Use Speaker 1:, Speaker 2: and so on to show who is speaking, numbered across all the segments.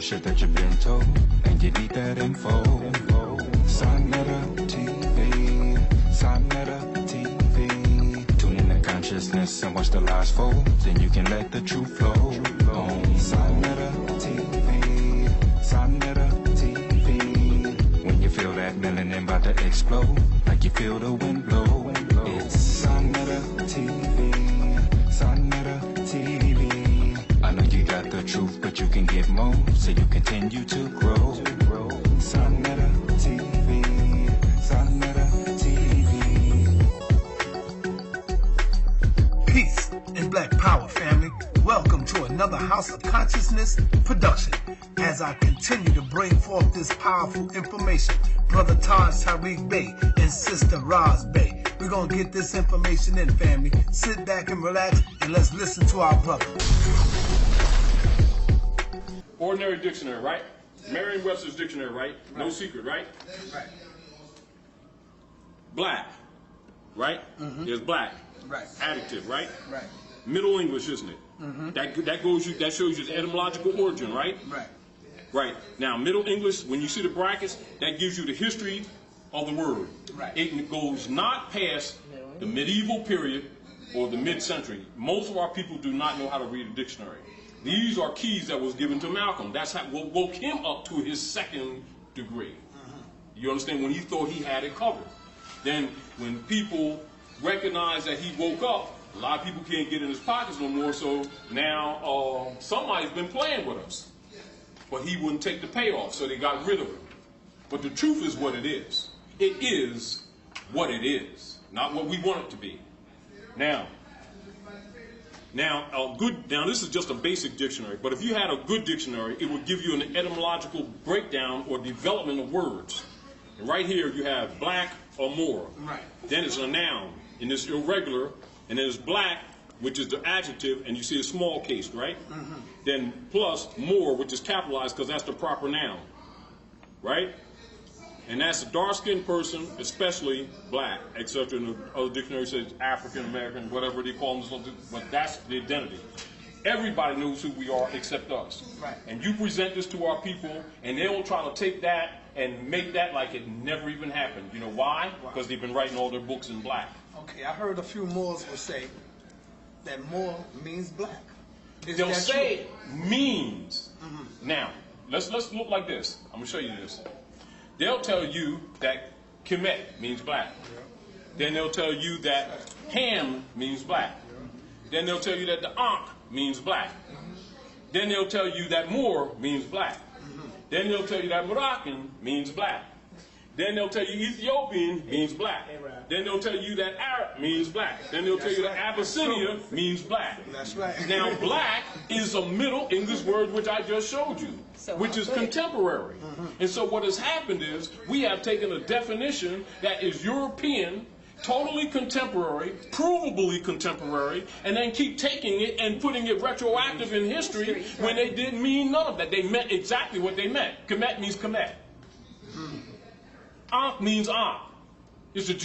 Speaker 1: bullshit that you've been told, and you need that info. Sonetta TV, Sonetta TV. Tune in to consciousness and watch the lies fold, then you can let the truth flow. On Sonetta TV, Sonetta TV. When you feel that melanin about to explode, like you feel the wind blow, it's Sonetta TV, Sonetta TV. I know you got the truth, but you can get more, so you continue to grow. Sonetta TV, Sonetta TV.
Speaker 2: Peace and Black Power, family. Welcome to another House of Consciousness production. As I continue to bring forth this powerful information, Brother Tarik Bey and Sister Roz Bey. We're going to get this information in, family. Sit back and relax, and let's listen to our brother.
Speaker 3: Ordinary dictionary, right? Merriam-Webster's dictionary, right? No secret, right?
Speaker 2: Right.
Speaker 3: Black, right? There's black.
Speaker 2: Right.
Speaker 3: Adjective, right?
Speaker 2: Right.
Speaker 3: Middle English, isn't it? That shows you the etymological origin, right?
Speaker 2: Right.
Speaker 3: Right. Now, Middle English, when you see the brackets, that gives you the history of the word.
Speaker 2: Right.
Speaker 3: It goes not past the medieval period or the mid-century. Most of our people do not know how to read a dictionary. These are keys that was given to Malcolm. That's what woke him up to his second degree. You understand? When he thought he had it covered. Then when people recognize that he woke up, a lot of people can't get in his pockets no more, so now somebody's been playing with us. But he wouldn't take the payoff, so they got rid of him. But the truth is what it is. It is what it is, not what we want it to be. Now this is just a basic dictionary, but if you had a good dictionary, it would give you an etymological breakdown or development of words. And right here you have black or more.
Speaker 2: Right.
Speaker 3: Then it's a noun, and it's irregular, and then it's black, which is the adjective, and you see a small case, right? Then plus more, which is capitalized because that's the proper noun, right? And that's a dark-skinned person, especially black, etc. In the other dictionary says African American, whatever they call them, but that's the identity. Everybody knows who we are except us.
Speaker 2: Right.
Speaker 3: And you present this to our people, and they will try to take that and make that like it never even happened. You know why? Because they've been writing all their books in black.
Speaker 2: Okay, I heard a few Moors will say that Moor means black.
Speaker 3: They'll say means. Now, let's look like this. I'm going to show you this. They'll tell you that Kemet means black. Then they'll tell you that Ham means black. Then they'll tell you that the Ankh means black. Then they'll tell you that Moor means black. Then they'll tell you that Moroccan means black. Then they'll tell you Ethiopian means black. Then they'll tell you that Arab means black. Then they'll tell you that Abyssinia means black.
Speaker 2: That's right.
Speaker 3: Now, black is a Middle English word which I just showed you, which is contemporary. And so what has happened is we have taken a definition that is European, totally contemporary, provably contemporary, and then keep taking it and putting it retroactive in history when they didn't mean none of that. They meant exactly what they meant. Kemet means Kemet. Ankh means Ankh. It's a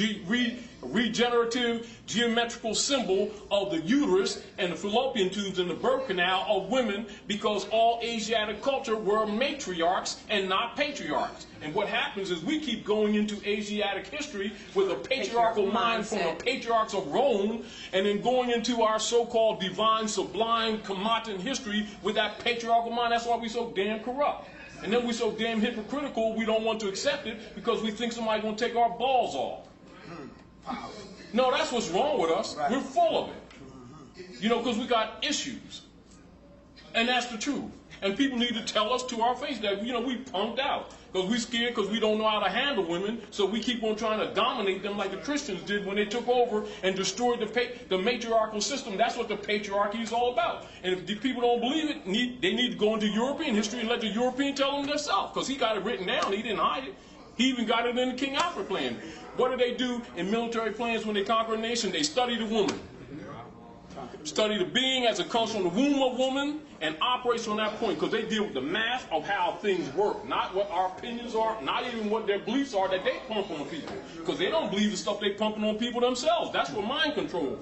Speaker 3: regenerative geometrical symbol of the uterus and the fallopian tubes in the birth canal of women, because all Asiatic culture were matriarchs and not patriarchs. And what happens is we keep going into Asiatic history with a patriarchal mind from the patriarchs of Rome, and then going into our so-called divine, sublime, Kamatan history with that patriarchal mind. That's why we're so damn corrupt. And then we're so damn hypocritical, we don't want to accept it because we think somebody's going to take our balls off. No, that's what's wrong with us. Right. We're full of it. You know, because we got issues. And that's the truth. And people need to tell us to our face that, you know, we punked out. Because we're scared because we don't know how to handle women, so we keep on trying to dominate them like the Christians did when they took over and destroyed the matriarchal system. That's what the patriarchy is all about. And if the people don't believe it, they need to go into European history and let the European tell them themselves, because he got it written down. He didn't hide it. He even got it in the King Alfred plan. What do they do in military plans when they conquer a nation? They study the woman. Study the being as it comes from the womb of woman and operates from that point, because they deal with the math of how things work, not what our opinions are, not even what their beliefs are that they pump on people, because they don't believe the stuff they pumping on people themselves. That's what mind control.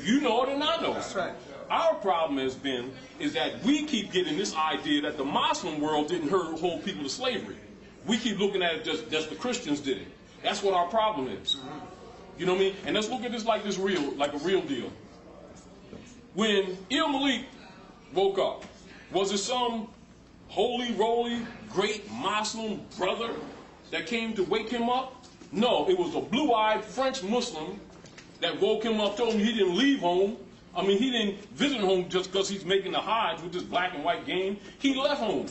Speaker 3: You know it and I know it.
Speaker 2: That's right.
Speaker 3: our problem has been is that we keep getting this idea that the Muslim world didn't hold people to slavery. We keep looking at it just the Christians did it. That's what our problem is. You know what I mean? And let's look at this like a real deal. When Malik woke up, was it some holy roly great Muslim brother that came to wake him up? No, it was a blue-eyed French Muslim that woke him up, told him he didn't leave home. I mean, he didn't visit home just because he's making the hides with this black and white game. He left home.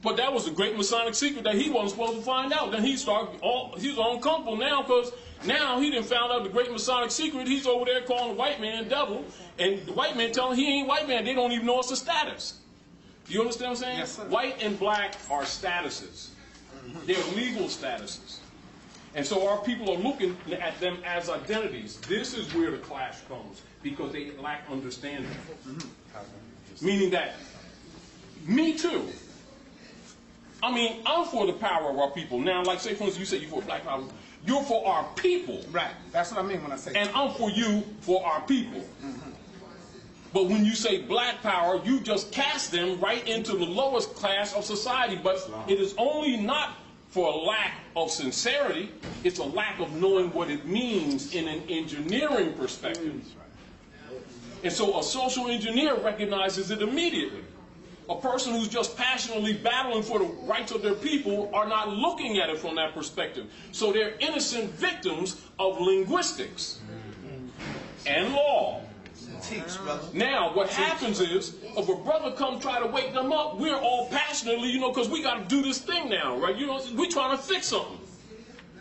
Speaker 3: But that was the great Masonic secret that he wasn't supposed to find out. Then he started, he's uncomfortable now because now he didn't found out the great Masonic secret. He's over there calling the white man devil. And the white man telling him he ain't white man. They don't even know it's a status. Do you understand what I'm saying?
Speaker 2: Yes, sir.
Speaker 3: White and black are statuses. They're legal statuses. And so our people are looking at them as identities. This is where the clash comes because they lack understanding. Meaning that, me too. I mean, I'm for the power of our people. Now, like say for instance, you say you're for black power. You're for our people.
Speaker 2: Right. That's what I mean when I say
Speaker 3: and I'm for you for our people. But when you say black power, you just cast them right into the lowest class of society. But it is only not for a lack of sincerity. It's a lack of knowing what it means in an engineering perspective. And so a social engineer recognizes it immediately. A person who's just passionately battling for the rights of their people are not looking at it from that perspective. So they're innocent victims of linguistics and law.
Speaker 2: teach, brother.
Speaker 3: Now, what happens is, if a brother come try to wake them up, we're all passionately, because we got to do this thing now, right? We're trying to fix something.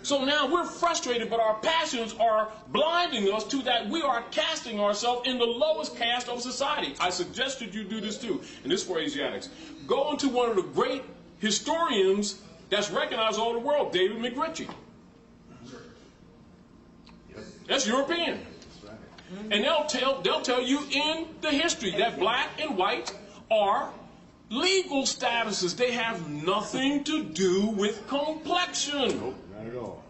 Speaker 3: So now we're frustrated, but our passions are blinding us to that we are casting ourselves in the lowest caste of society. I suggested you do this too, and this is for Asiatics. Go into one of the great historians that's recognized all over the world, David McRitchie. That's European. And they'll tell you in the history that black and white are legal statuses. They have nothing to do with complexion.
Speaker 4: Nope, not at all.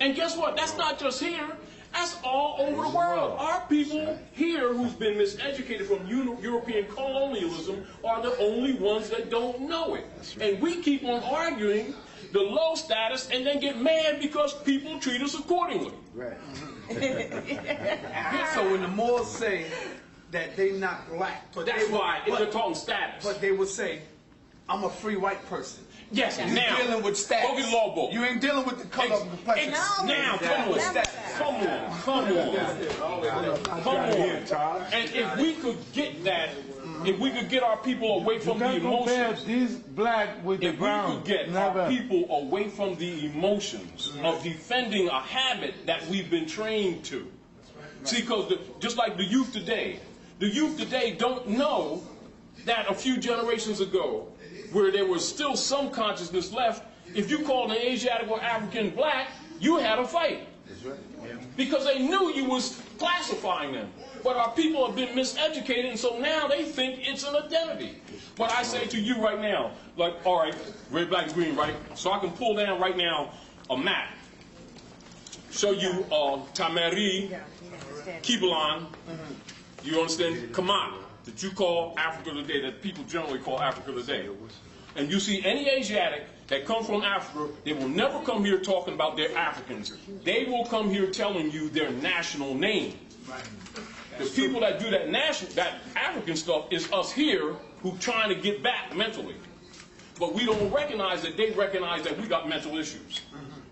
Speaker 3: And guess what? That's not just here. That's all over the world. Our people here who've been miseducated from European colonialism are the only ones that don't know it. And we keep on arguing the low status and then get mad because people treat us accordingly.
Speaker 4: Right.
Speaker 2: So when the Moors say that they not black, but
Speaker 3: That's why they're talking status.
Speaker 2: But they would say, I'm a free white person.
Speaker 3: Yes,
Speaker 2: You're
Speaker 3: now
Speaker 2: dealing with status.
Speaker 3: go get the law book.
Speaker 2: You ain't dealing with the color of the place.
Speaker 3: Now, come on. And if we could get that, if we could get our people away from the emotions,
Speaker 4: these black with the
Speaker 3: if we
Speaker 4: brown.
Speaker 3: could get our people away from the emotions of defending a habit that we've been trained to. See, because just like the youth today don't know that a few generations ago, where there was still some consciousness left, if you called an Asiatic or African black, you had a fight.
Speaker 4: That's right.
Speaker 3: Because they knew you was classifying them. But our people have been miseducated, and so now they think it's an identity. But I say to you right now, like, all right, red, black, green, right? So I can pull down right now a map, show you Tamari, Kibalan, you understand, Kamat, that you call Africa today, that people generally call Africa today. And you see any Asiatic that come from Africa, they will never come here talking about their Africans. They will come here telling you their national name. The people that do that African stuff is us here who trying to get back mentally. But we don't recognize that they recognize that we got mental issues.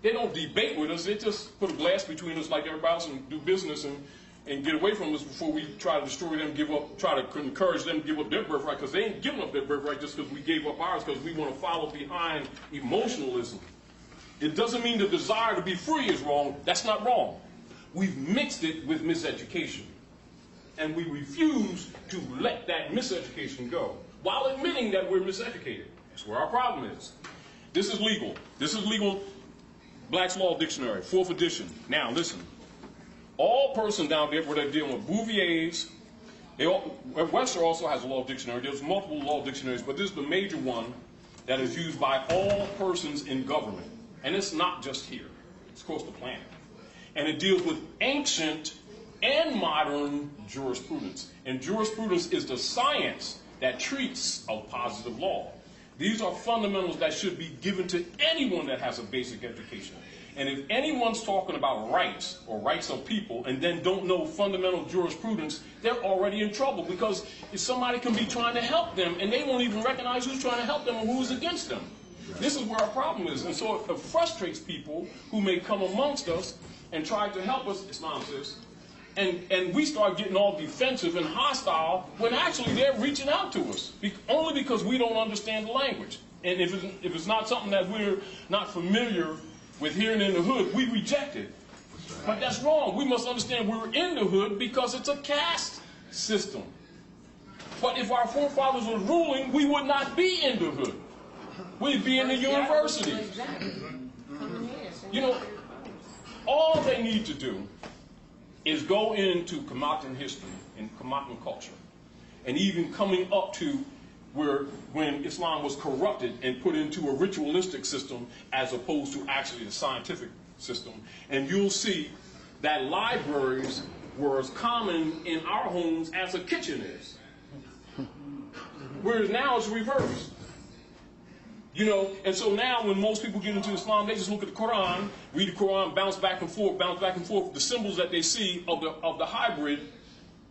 Speaker 3: They don't debate with us. They just put a glass between us like everybody else and do business and get away from us before we try to destroy them, try to encourage them to give up their birthright, because they ain't giving up their birthright just because we gave up ours, because we want to follow behind emotionalism. It doesn't mean the desire to be free is wrong. That's not wrong. We've mixed it with miseducation. And we refuse to let that miseducation go, while admitting that we're miseducated. That's where our problem is. This is legal. This is legal Black's Law Dictionary, 4th edition. Now, listen. All persons down there where they're dealing with Bouvier's, Webster also has a law dictionary. There's multiple law dictionaries, but this is the major one that is used by all persons in government. And it's not just here. It's across the planet. And it deals with ancient and modern jurisprudence. And jurisprudence is the science that treats of positive law. These are fundamentals that should be given to anyone that has a basic education. And if anyone's talking about rights or rights of people and then don't know fundamental jurisprudence, they're already in trouble, because if somebody can be trying to help them and they won't even recognize who's trying to help them or who's against them. This is where our problem is. And so it frustrates people who may come amongst us and try to help us, Islam says, and we start getting all defensive and hostile when actually they're reaching out to us, only because we don't understand the language. And if it's not something that we're not familiar with hearing in the hood, we reject it. But that's wrong. We must understand we're in the hood because it's a caste system. But if our forefathers were ruling, we would not be in the hood. We'd be in the university. You know, all they need to do is go into Kamatan history and Kamatan culture, and even coming up to when Islam was corrupted and put into a ritualistic system as opposed to actually the scientific system, and you'll see that libraries were as common in our homes as a kitchen is. Whereas now it's reversed. You know, and so now when most people get into Islam, they just look at the Quran, read the Quran, bounce back and forth. The symbols that they see of the hybrid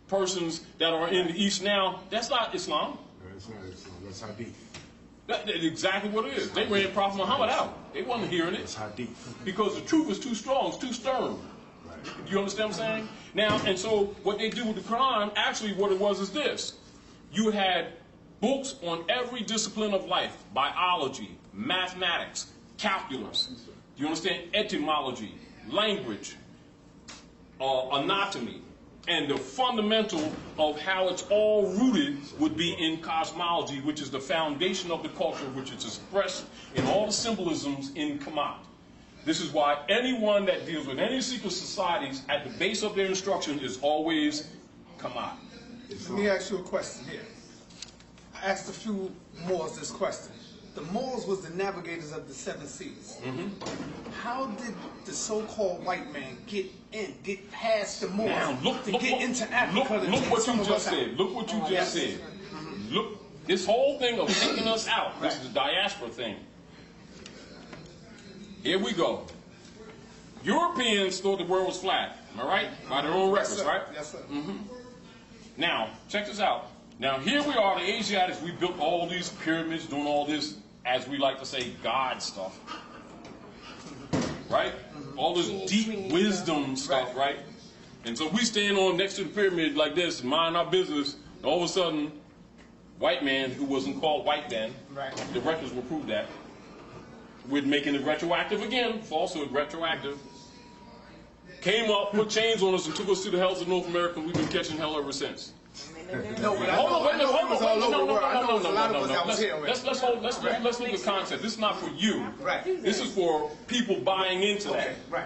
Speaker 3: persons that are in the East now, that's not Islam.
Speaker 5: That's not Islam. That's Hadith.
Speaker 3: That's exactly what it is. They ran Prophet Muhammad out. They wasn't hearing it.
Speaker 5: It's Hadith.
Speaker 3: Because the truth is too strong, it's too stern.
Speaker 5: Right.
Speaker 3: Do you understand what I'm saying? Now, and so what they do with the Quran, actually what it was is this. You had books on every discipline of life: biology, mathematics, calculus. Do you understand? Etymology, language, anatomy, and the fundamental of how it's all rooted would be in cosmology, which is the foundation of the culture, which is expressed in all the symbolisms in Kamat. This is why anyone that deals with any secret societies, at the base of their instruction is always Kamat.
Speaker 2: Let me ask you a question here. I asked a few Moors this question. The Moors was the navigators of the 7 seas. How did the so-called white man get past the Moors get into Africa?
Speaker 3: Look what you just said. Look what you just said. Look, this whole thing of taking us out, this is the diaspora thing. Here we go. Europeans thought the world was flat, am I right? By their own records, right?
Speaker 2: Yes, sir.
Speaker 3: Now, check this out. Now, here we are, the Asiatics, we built all these pyramids, doing all this, as we like to say, God stuff. Right? All this deep wisdom stuff, right? And so we stand on next to the pyramid like this, and mind our business, and all of a sudden, white man, who wasn't called white then, the records will prove that, we're making it retroactive again, falsehood, retroactive, came up, put chains on us, and took us to the hells of North America, and we've been catching hell ever since.
Speaker 2: No, but
Speaker 3: let's look at the concept. This is not for you.
Speaker 2: Right.
Speaker 3: This is for people buying into that.
Speaker 2: Right.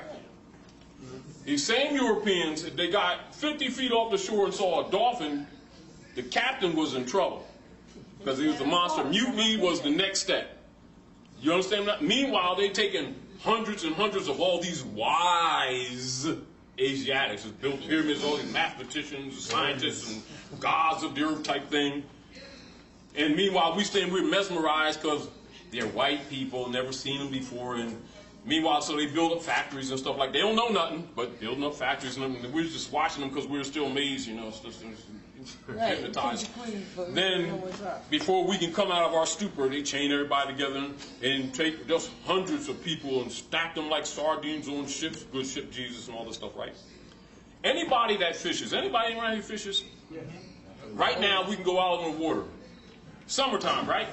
Speaker 3: These same Europeans, if they got 50 feet off the shore and saw a dolphin, the captain was in trouble because he was a monster. Mutiny was the next step. You understand that? Meanwhile, they're taking hundreds and hundreds of all these wise Asiatics, has built pyramids, all these mathematicians, scientists, and gods of the earth type thing. And meanwhile, we're mesmerized because they're white people, never seen them before. And meanwhile, so they build up factories and stuff like that. They don't know nothing, but building up factories. And we're just watching them because we're still amazed, you know, hypnotized. Then, before we can come out of our stupor, they chain everybody together and take just hundreds of people and stack them like sardines on ships, good ship Jesus and all this stuff, right? Anybody that fishes, anybody around here fishes? Right now, we can go out on the water. Summertime, right?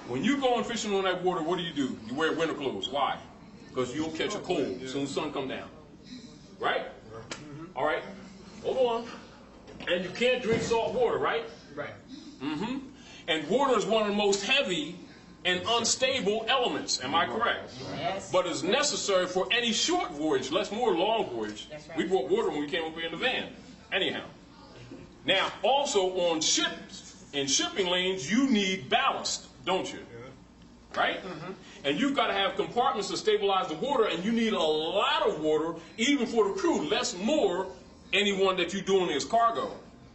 Speaker 3: When you go and fishing on that water, what do? You wear winter clothes. Why? Because you'll catch a cold as soon as the sun comes down. Right? All right. Hold on. And you can't drink salt water, right?
Speaker 2: Right.
Speaker 3: And water is one of the most heavy and unstable elements. Am I correct?
Speaker 6: Yes.
Speaker 3: But it's necessary for any short voyage, less more long voyage.
Speaker 6: That's right.
Speaker 3: We brought water when we came up here in the van. Anyhow. Now, also on ships, in shipping lanes, you need ballast, don't you? Right? And you've got to have compartments to stabilize the water, and you need a lot of water, even for the crew, less more anyone that you're doing is cargo,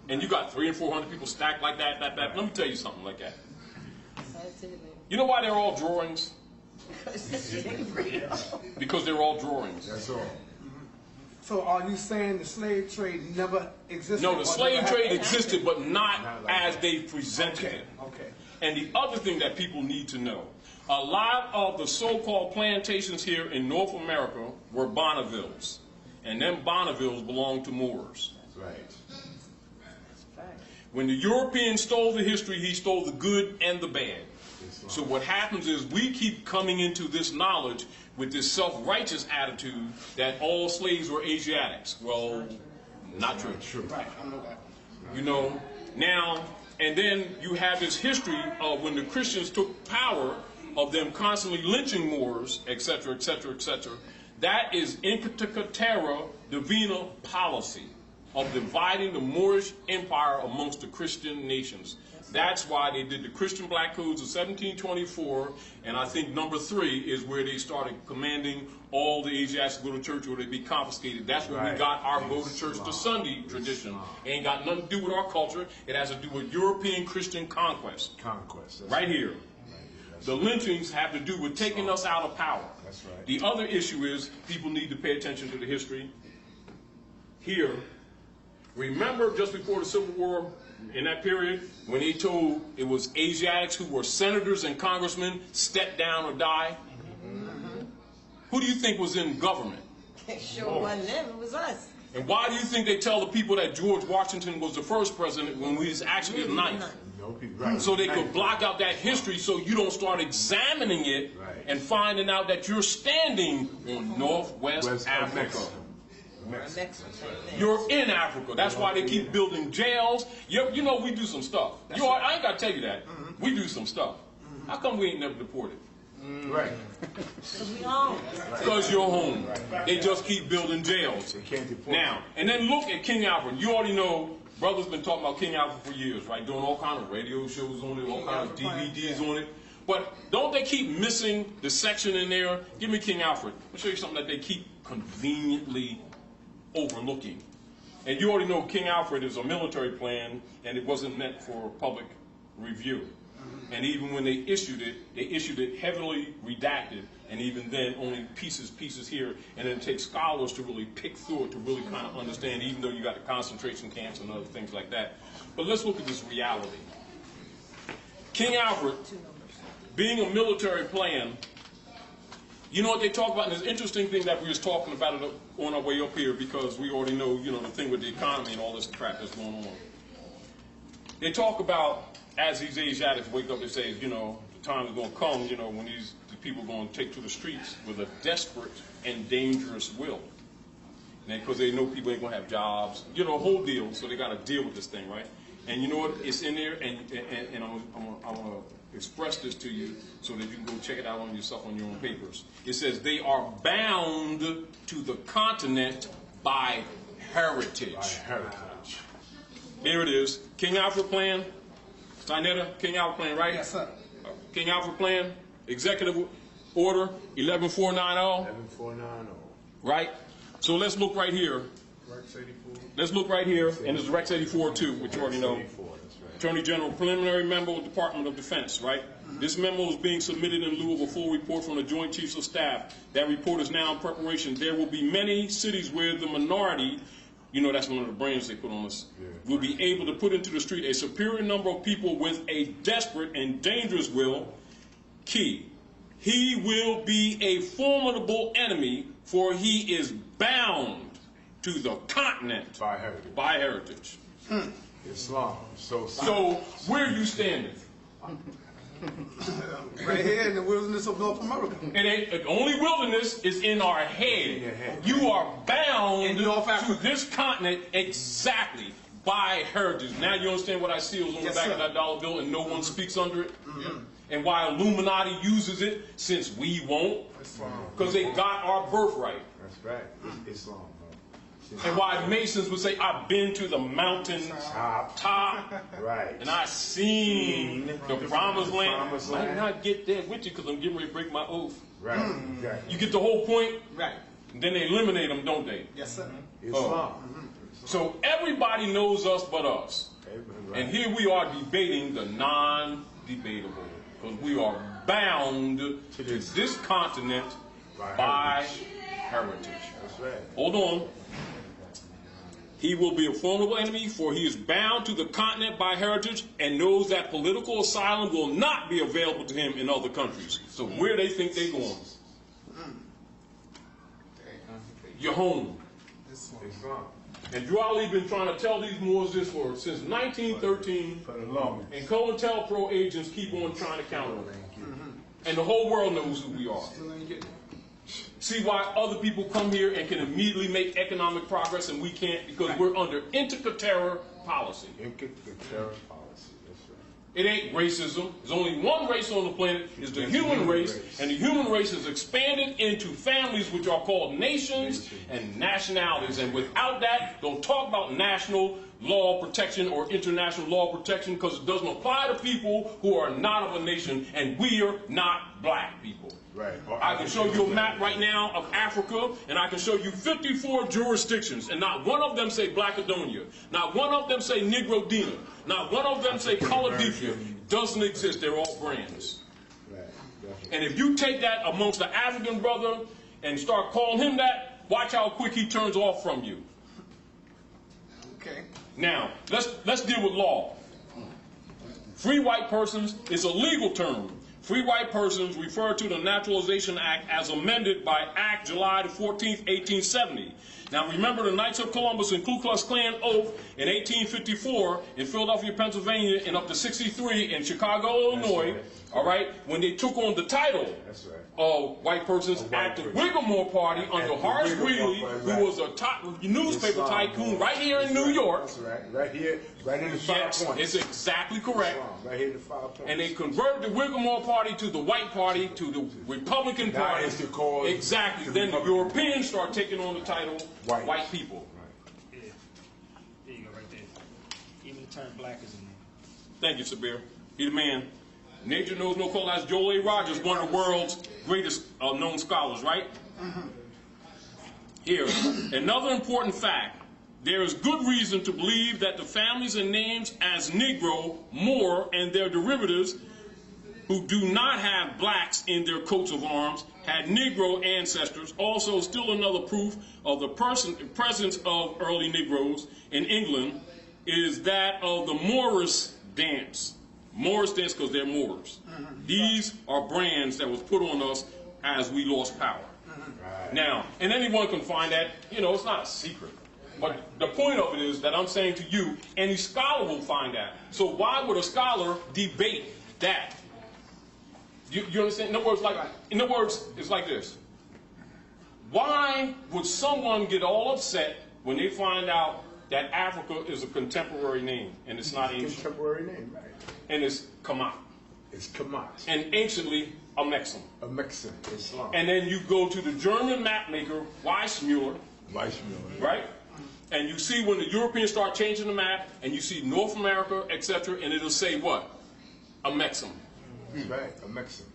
Speaker 3: and you got 300 and 400 people stacked like that, let me tell you something like that. You know why they're all drawings? Because they're all drawings.
Speaker 5: That's all.
Speaker 2: So are you saying the slave trade never existed?
Speaker 3: No, the slave trade existed, but not as they presented it.
Speaker 2: Okay.
Speaker 3: And the other thing that people need to know, a lot of the so-called plantations here in North America were Bonnevilles. And them Bonnevilles belonged to Moors.
Speaker 5: Right.
Speaker 3: When the European stole the history, he stole the good and the bad. So what happens is we keep coming into this knowledge with this self-righteous attitude that all slaves were Asiatics. Well, not true.
Speaker 2: Right, I know that.
Speaker 3: You know, now, and then you have this history of when the Christians took power, of them constantly lynching Moors, etc., etc., etc. That is Inca Terra Divina policy of dividing the Moorish Empire amongst the Christian nations. That's why they did the Christian Black Codes of 1724, and I think number 3 is where they started commanding all the Asiatics to go to church or they'd be confiscated. That's where we got our go to church to Sunday tradition. It ain't got nothing to do with our culture. It has to do with European Christian conquest. Right here. The lynchings have to do with taking us out of power.
Speaker 5: That's right.
Speaker 3: The other issue is people need to pay attention to the history. Here, remember just before the Civil War, in that period, when he told it was Asiatics who were senators and congressmen, step down or die? Who do you think was in government?
Speaker 6: It sure wasn't them, it was us.
Speaker 3: And why do you think they tell the people that George Washington was the first president when we was actually the ninth?
Speaker 5: No people. Right.
Speaker 3: So they could block out that history so you don't start examining it and finding out that you're standing on Northwest Africa. You're in Africa. That's why they keep building jails. You know, we do some stuff. I ain't got to tell you that. We do some stuff. How come we ain't never deported?
Speaker 5: Right.
Speaker 6: Because we home.
Speaker 3: Because you're home. They just keep building jails.
Speaker 5: They can't deport.
Speaker 3: Now, and then look at King Alfred. You already know, brother's been talking about King Alfred for years, right? Doing all kind of radio shows on it, all kind of DVDs on it. But don't they keep missing the section in there? Give me King Alfred. I'll show you something that they keep conveniently overlooking. And you already know King Alfred is a military plan, and it wasn't meant for public review. And even when they issued it heavily redacted, and even then only pieces here, and then it takes scholars to really pick through it to really kind of understand, even though you got the concentration camps and other things like that. But let's look at this reality. King Alfred, being a military plan, you know what they talk about, and it's an interesting thing that we was talking about it on our way up here, because we already know, you know, the thing with the economy and all this crap that's going on. They talk about, as these Asiatics wake up, they say, you know, the time is going to come, you know, when these people are going to take to the streets with a desperate and dangerous will. Because they know people ain't going to have jobs, you know, whole deal, so they got to deal with this thing, right? And you know what? It's in there, and I'm going to express this to you so that you can go check it out on yourself on your own papers. It says they are bound to the continent by heritage.
Speaker 5: By heritage.
Speaker 3: Here it is. King Alfred Plan. Sinetta, King Alfred Plan, right?
Speaker 2: Yes, sir.
Speaker 3: King Alfred Plan, Executive Order 11490.
Speaker 5: 11490.
Speaker 3: Right? So let's look right here.
Speaker 5: Rex 84.
Speaker 3: Let's look right here, and it's Rex 84 too, which you already know.
Speaker 5: 84, that's right.
Speaker 3: Attorney General, preliminary memo, Department of Defense, right? This memo is being submitted in lieu of a full report from the Joint Chiefs of Staff. That report is now in preparation. There will be many cities where the minority, you know, that's one of the brains they put on us, will be able to put into the street a superior number of people with a desperate and dangerous will. Key, he will be a formidable enemy, for he is bound to the continent
Speaker 5: By heritage.
Speaker 3: by heritage.
Speaker 5: Islam. So
Speaker 3: Where are you standing?
Speaker 2: Right here in the wilderness of North America.
Speaker 3: It ain't, the only wilderness is in our head.
Speaker 5: In your head.
Speaker 3: You are bound
Speaker 2: In North
Speaker 3: to
Speaker 2: Africa.
Speaker 3: this continent exactly by heritage. Now you understand what I see was on
Speaker 2: Yes,
Speaker 3: the back
Speaker 2: sir.
Speaker 3: of that dollar bill and no one speaks under it? And why Illuminati uses it, since we won't? Because they got our birthright.
Speaker 5: That's right. It's Islam, bro.
Speaker 3: And why Masons would say, I've been to the mountain top,
Speaker 5: Right.
Speaker 3: and I seen the promised land.
Speaker 5: Promised
Speaker 3: I might
Speaker 5: land.
Speaker 3: not get there with you because I'm getting ready to break my oath.
Speaker 5: Right. Exactly.
Speaker 3: You get the whole point?
Speaker 2: Right.
Speaker 3: Then they eliminate them, don't they?
Speaker 2: Yes, sir.
Speaker 5: Islam.
Speaker 3: So everybody knows us but us.
Speaker 5: Amen. Right.
Speaker 3: And here we are debating the non-debatable, because we are bound to this continent by heritage.
Speaker 5: That's right.
Speaker 3: Hold on. He will be a formidable enemy, for he is bound to the continent by heritage and knows that political asylum will not be available to him in other countries. So where they think they're going? Your home.
Speaker 5: Islam.
Speaker 3: And Drawley been trying to tell these Moors this for since 1913,
Speaker 4: For the longest.
Speaker 3: and COINTELPRO agents keep on trying to counter them. And the whole world knows who we are. See why other people come here and can immediately make economic progress and we can't? Because we're under terror policy.
Speaker 5: Terror policy. That's right.
Speaker 3: It ain't racism. There's only one race on the planet, is the human race, and the human race is expanded into families which are called nations and nationalities. And without that, don't talk about national law protection or international law protection, because it doesn't apply to people who are not of a nation, and we're not black people.
Speaker 5: Right.
Speaker 3: I can show you a map right now of Africa, and I can show you 54 jurisdictions, and not one of them say Blackadonia, not one of them say Negro Dina, not one of them say Philadelphia. It doesn't exist. They're all brands.
Speaker 5: Right.
Speaker 3: And if you take that amongst the African brother and start calling him that, watch how quick he turns off from you.
Speaker 2: Okay.
Speaker 3: Now, let's deal with law. Free white persons is a legal term. Free white persons refer to the Naturalization Act as amended by Act July the 14th, 1870. Now remember the Knights of Columbus and Ku Klux Klan oath in 1854 in Philadelphia, Pennsylvania, and up to 63 in Chicago, Illinois.
Speaker 5: Right.
Speaker 3: All right, when they took on the title
Speaker 5: That's right.
Speaker 3: of white persons at the Whiggamore Party under Horace Greeley, who was a top newspaper tycoon right here in New York.
Speaker 5: That's right. Right here, right in the 5
Speaker 3: Yes,
Speaker 5: points.
Speaker 3: it's exactly correct.
Speaker 5: Right here in the 5 points.
Speaker 3: And they converted the Whiggamore Party to the White Party, to the Republican
Speaker 5: That
Speaker 3: Party.
Speaker 5: is the cause.
Speaker 3: Exactly.
Speaker 5: The
Speaker 3: Then the
Speaker 5: Republican.
Speaker 3: Europeans start taking on the title white people.
Speaker 7: Yeah. There you go, right there. Even the term black is in there.
Speaker 3: Thank you, Sabir. He's the man. Nature knows no color. That's Joel A. Rogers, one of the world's greatest known scholars, right? Here, another important fact. There is good reason to believe that the families and names as Negro, Moor, and their derivatives who do not have blacks in their coats of arms had Negro ancestors. Also, still another proof of the presence of early Negroes in England is that of the Moorish dance. Moorish dance, because they're Moors. These are brands that was put on us as we lost power.
Speaker 5: Right.
Speaker 3: Now, and anyone can find that, it's not a secret. But the point of it is that I'm saying to you, any scholar will find that. So why would a scholar debate that? You understand? In other words, it's like this. Why would someone get all upset when they find out that Africa is a contemporary name and it's not ancient?
Speaker 5: Contemporary name, right.
Speaker 3: And it's Kamat.
Speaker 5: It's Kamat.
Speaker 3: And anciently, a Mexican.
Speaker 5: A Mexican. Islam.
Speaker 3: And then you go to the German map maker, Weissmuller,
Speaker 5: Weissmuller.
Speaker 3: right? And you see when the Europeans start changing the map, and you see North America, etc., and it'll say what? A Mexican.
Speaker 5: That's right. A Mexican.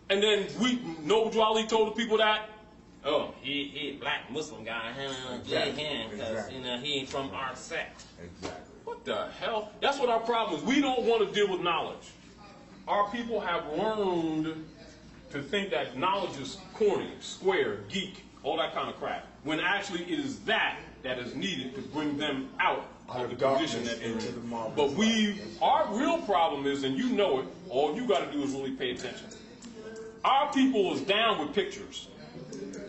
Speaker 3: And then Noble Dwali told the people that, oh, he a black Muslim guy, because he ain't from our sect.
Speaker 5: Exactly.
Speaker 3: What the hell? That's what our problem is. We don't want to deal with knowledge. Our people have learned to think that knowledge is corny, square, geek, all that kind of crap, when actually it is that is needed to bring them out of the condition that they're in. But our real problem is, and you know it, all you got to do is really pay attention. Our people is down with pictures.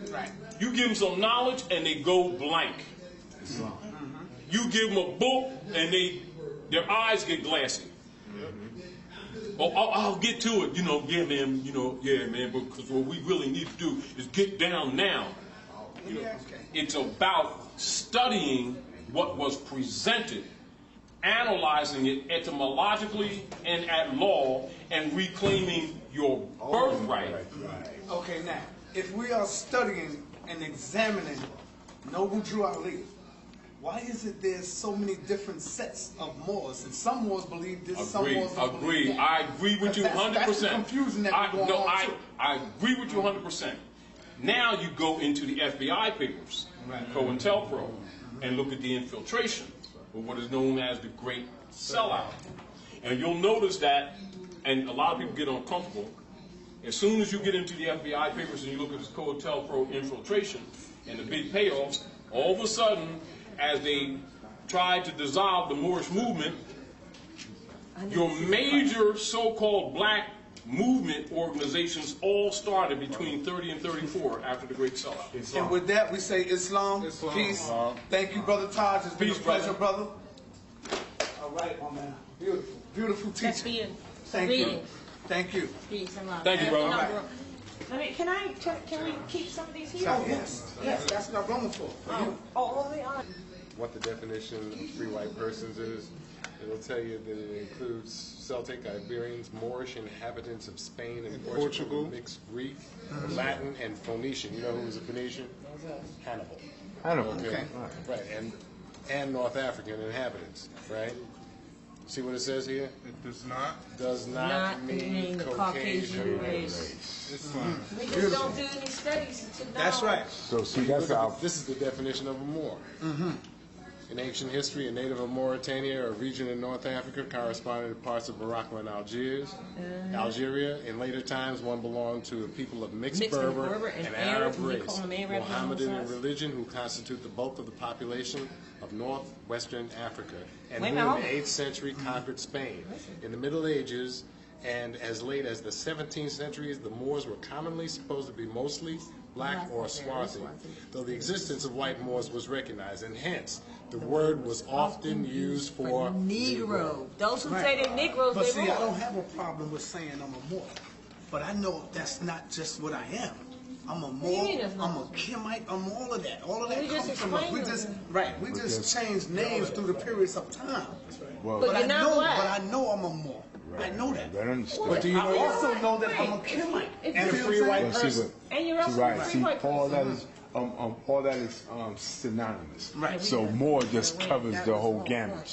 Speaker 2: Right.
Speaker 3: You give them some knowledge and they go blank. You give them a book and their eyes get glassy. Oh, I'll get to it, yeah, man, because what we really need to do is get down now. It's about studying what was presented, analyzing it etymologically and at law, and reclaiming your birthright.
Speaker 2: Okay, now, if we are studying and examining Noble Drew Ali, why is it there's so many different sets of Moors? And some Moors believe this, some Moors don't believe that.
Speaker 3: I agree with you 100%.
Speaker 2: That's the confusion that we're going on to.
Speaker 3: I agree with you 100%. Now you go into the FBI papers, COINTELPRO, and look at the infiltration, or what is known as the Great Sellout. And you'll notice that, and a lot of people get uncomfortable, as soon as you get into the FBI papers and you look at this COINTELPRO infiltration and the big payoffs, all of a sudden, as they tried to dissolve the Moorish movement, your major so-called black movement organizations all started between 30 and 34 after the Great Sellout.
Speaker 2: And with that, we say Islam, peace. Thank you, Brother Taj. It's been a
Speaker 3: Peace,
Speaker 2: pleasure, brother. All right, my man. Beautiful. Beautiful
Speaker 6: That's for
Speaker 2: teaching.
Speaker 6: you.
Speaker 2: Thank
Speaker 6: Reading.
Speaker 2: you. Thank you.
Speaker 6: Peace and love.
Speaker 3: Thank you, brother.
Speaker 2: All right.
Speaker 6: Can we keep some of these here?
Speaker 2: Yes. Yes, that's what I'm going for.
Speaker 6: Oh, they are.
Speaker 8: What the definition of free white persons is. It'll tell you that it includes Celtic, Iberians, Moorish inhabitants of Spain and Portugal, mixed Greek, Latin, and Phoenician. You know who was a Phoenician? Hannibal.
Speaker 2: Okay.
Speaker 8: Right, and North African inhabitants, right? See what it says here?
Speaker 4: It does not.
Speaker 8: Does not mean
Speaker 6: the
Speaker 8: Caucasian
Speaker 6: race.
Speaker 4: It's fine.
Speaker 6: We just don't do any studies to know.
Speaker 2: That's right.
Speaker 5: So see, that's our
Speaker 8: This is the definition of a Moor. In ancient history, a native of Mauritania, a region in North Africa corresponding to parts of Morocco and Algeria. In later times, one belonged to a people of mixed Berber and Arab
Speaker 6: we
Speaker 8: race,
Speaker 6: call them Arabs
Speaker 8: Mohammedan in
Speaker 6: also.
Speaker 8: religion, who constitute the bulk of the population of northwestern Africa, and
Speaker 6: Wait a
Speaker 8: who in
Speaker 6: minute,
Speaker 8: the 8th century conquered Spain. In the Middle Ages, and as late as the 17th century, the Moors were commonly supposed to be mostly black or Swarthy, though the existence of white Moors was recognized, and hence the word was often used for
Speaker 6: Negro. Those who say they're Negroes,
Speaker 2: But
Speaker 6: they're
Speaker 2: see, I
Speaker 6: wrong.
Speaker 2: don't have a problem with saying I'm a Moor. But I know that's not just what I am. I'm a Moor,
Speaker 6: mean it's not?
Speaker 2: I'm a Kimite, I'm all of that. All of that
Speaker 6: We just
Speaker 2: comes from us. We
Speaker 6: explained
Speaker 2: just, we just changed names through the periods of time.
Speaker 5: well,
Speaker 6: But you're not black.
Speaker 2: But I know I'm a Moor. I know that.
Speaker 5: that understood.
Speaker 2: But do you
Speaker 6: You're
Speaker 2: also
Speaker 6: right.
Speaker 2: know that I'm a Kimite?
Speaker 6: If
Speaker 2: And a
Speaker 6: you-
Speaker 2: free white
Speaker 5: Well, see,
Speaker 2: person.
Speaker 6: And you're also
Speaker 5: right.
Speaker 6: a free
Speaker 5: See,
Speaker 6: white
Speaker 5: all
Speaker 6: person.
Speaker 5: that is synonymous.
Speaker 2: Right.
Speaker 5: So more just covers the whole gamut.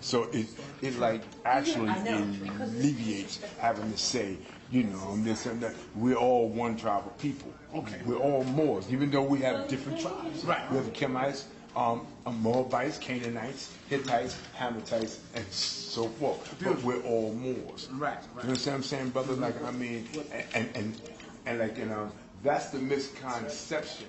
Speaker 5: So it like actually
Speaker 6: I know, because
Speaker 5: alleviates having to say, you know, this and that. We're all one tribe of people.
Speaker 2: Okay.
Speaker 5: We're all Moors, even though we have different tribes.
Speaker 2: Right.
Speaker 5: We have the Kemites, Moabites, Canaanites, Hittites, Hammatites, and so forth. But we're all Moors.
Speaker 2: Right,
Speaker 5: You know what I'm saying, brother? Like, I mean, and like, you know, that's the misconception.